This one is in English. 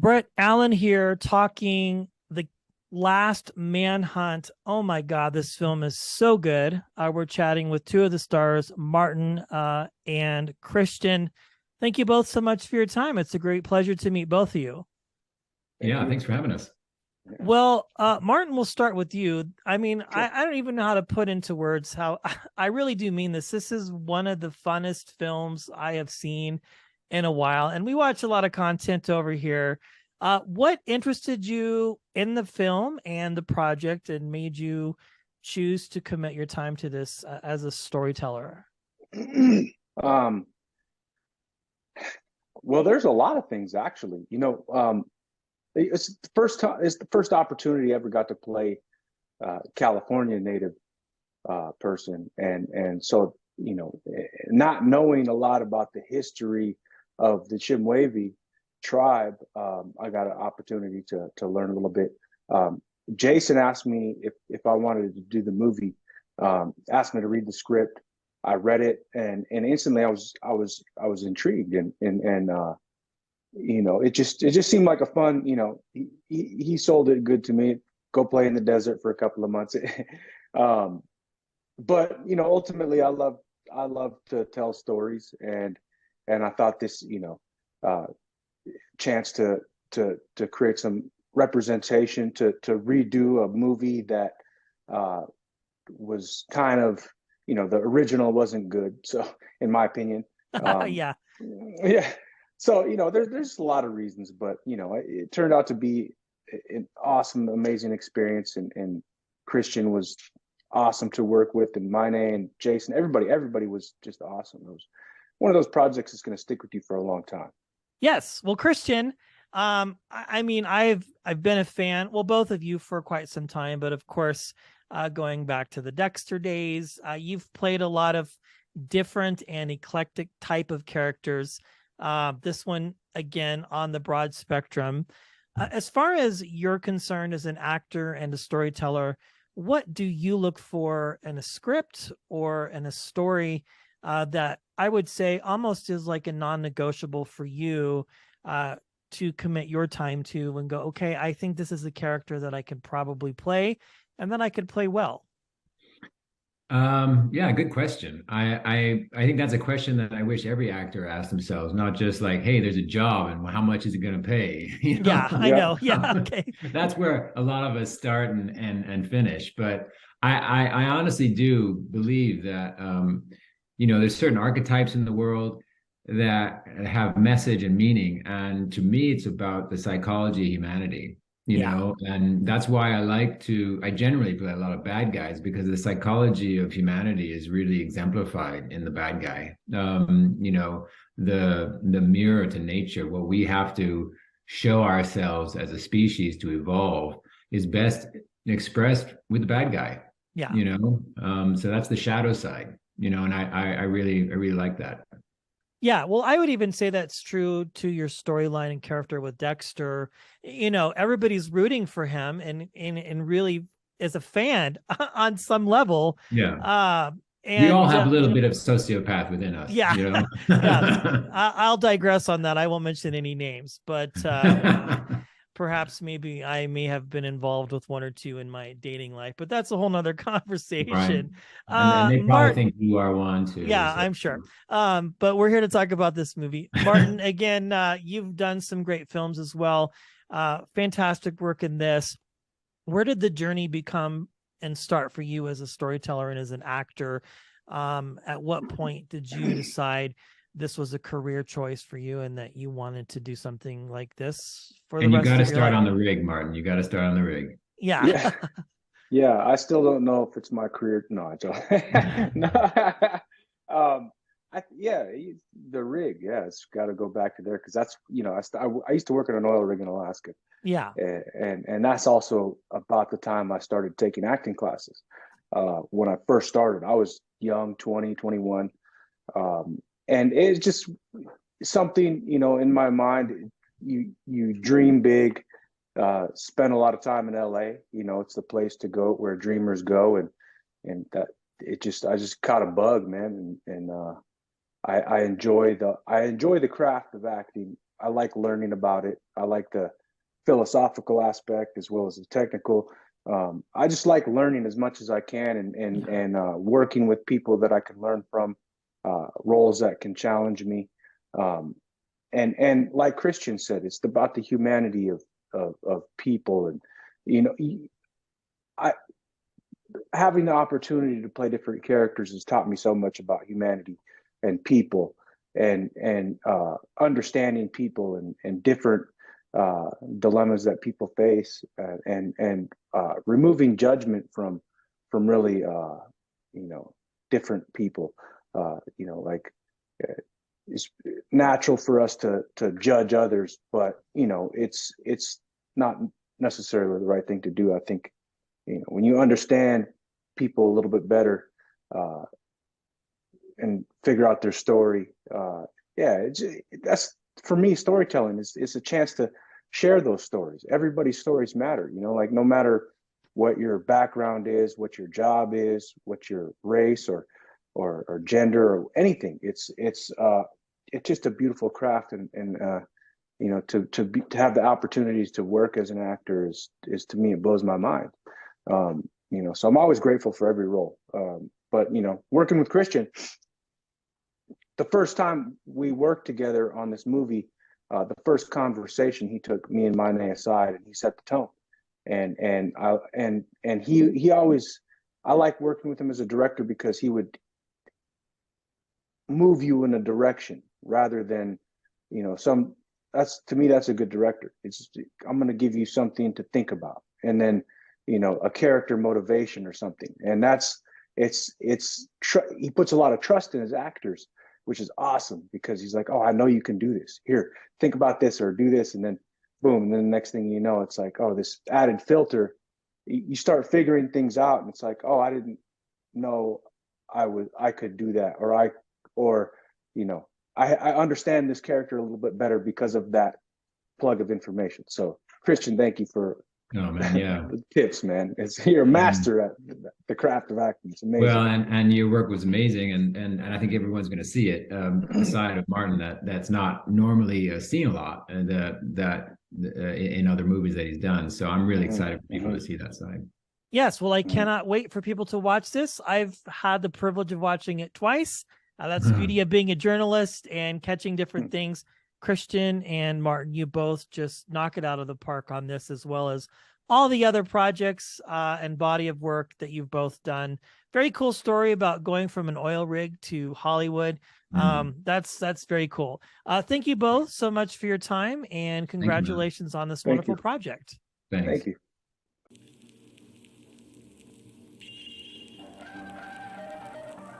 Brett Allen here talking the last Manhunt. Oh my God, this film is so good. We're chatting with two of the stars, Martin and Christian. Thank you both so much for your time. It's a great pleasure to meet both of you. Yeah, thanks for having us. Yeah. Well, Martin, we'll start with you. I mean, Sure. I don't even know how to put into words how I really do mean this. This is one of the funnest films I have seen in a while, and we watch a lot of content over here. What interested you in the film and the project and made you choose to commit your time to this as a storyteller? um, well, there's a lot of things actually. It's the first time. It's the first opportunity I ever got to play California native person, and so not knowing a lot about the history of the Chimwavy tribe, I got an opportunity to learn a little bit. Jason asked me if I wanted to do the movie. Asked me to read the script. I read it, and instantly I was intrigued, and it just seemed like a fun. He sold it good to me. Go play in the desert for a couple of months. um, but ultimately I love to tell stories, and I thought this uh, chance to create some representation, to redo a movie that uh, was kind of, the original wasn't good, so in my opinion. um, Yeah. yeah, so there's a lot of reasons, but it turned out to be an awesome, amazing experience, and Christian was awesome to work with, and Mine and Jason, everybody was just awesome. It was one of those projects that's going to stick with you for a long time. Yes. Well, Christian, I mean, I've been a fan, well, both of you for quite some time, but of course, going back to the Dexter days, you've played a lot of different and eclectic type of characters. This one, again, on the broad spectrum. As far as you're concerned as an actor and a storyteller, what do you look for in a script or in a story that I would say almost is like a non-negotiable for you to commit your time to and go, okay, I think this is a character that I could probably play and then I could play well? Yeah, good question. I think that's a question that I wish every actor asked themselves, not just like, hey, there's a job and how much is it going to pay? Yeah, I Yeah. know. Yeah. Okay. That's where a lot of us start and finish. But I honestly do believe that there's certain archetypes in the world that have message and meaning. And to me, it's about the psychology of humanity, Yeah. and that's why I generally play a lot of bad guys because the psychology of humanity is really exemplified in the bad guy. The mirror to nature, what we have to show ourselves as a species to evolve is best expressed with the bad guy, Yeah. so that's the shadow side, and I really like that. Yeah, well, I would even say that's true to your storyline and character with Dexter. Everybody's rooting for him and really is a fan on some level. Yeah, Uh, we all and have a little bit of sociopath within us, yeah, yeah, I'll digress on that. I won't mention any names, but perhaps maybe I may have been involved with one or two in my dating life, but that's a whole nother Right. conversation. And they probably Martin, think you are one too. yeah, So I'm sure. But we're here to talk about this movie. Martin, again, you've done some great films as well. Fantastic work in this. Where did the journey become and start for you as a storyteller and as an actor? At what point did you decide this was a career choice for you and that you wanted to do something like this for the and you got rest to of your start life? on the rig, Martin. You got to start on the rig. Yeah. Yeah. Yeah, I still don't know if it's my career. No, I don't. No. Yeah, the rig. Yeah, it's got to go back to there because that's I used to work on an oil rig in Alaska, Yeah. and that's also about the time I started taking acting classes. When I first started, I was young, 20, 21, and it's just something in my mind. You dream big, spent a lot of time in LA. It's the place to go where dreamers go, and that I just caught a bug, man, and I enjoy the craft of acting. I like learning about it. I like philosophical aspect as well as the technical. I just like learning as much as I can, and working with people that I can learn from, roles that can challenge me. And like Christian said, it's about the humanity of people. And you know, I having the opportunity to play different characters has taught me so much about humanity and people, and understanding people, and different dilemmas that people face, and removing judgment from really different people. Like, it's natural for us to judge others, but it's not necessarily the right thing to do. I think when you understand people a little bit better, and figure out their story, that's, for me, storytelling is a chance to share those stories. Everybody's stories matter, like, no matter what your background is, what your job is, what your race or gender or anything. It's just a beautiful craft, and to have the opportunities to work as an actor is to me, it blows my mind. So I'm always grateful for every role. But working with Christian, the first time we worked together on this movie, the first conversation, he took me and Mane aside and he set the tone. And he always, I like working with him as a director because he would move you in a direction rather than, that's, to me, that's a good director. It's just, I'm going to give you something to think about, and then, a character motivation or something. And he puts a lot of trust in his actors, which is awesome, because he's like, oh, I know you can do this. Here, think about this or do this. And then boom. And then the next thing you know, it's like, oh, this added filter, you start figuring things out, and it's like, oh, I didn't know I could do that. I understand this character a little bit better because of that plug of information. So Christian, thank you for Oh man, yeah. the tips, man. You're a master at the craft of acting. It's amazing. Well, and your work was amazing, and I think everyone's going to see it. Aside of Martin, that's not normally seen a lot, and that in other movies that he's done. So I'm really excited for people to see that side. Yes, well, I cannot wait for people to watch this. I've had the privilege of watching it twice. That's the beauty of being a journalist and catching different things. Christian and Martin, you both just knock it out of the park on this, as well as all the other projects and body of work that you've both done. Very cool story about going from an oil rig to Hollywood. That's very cool. Thank you both so much for your time, and congratulations on this wonderful project. Thanks. Thank you.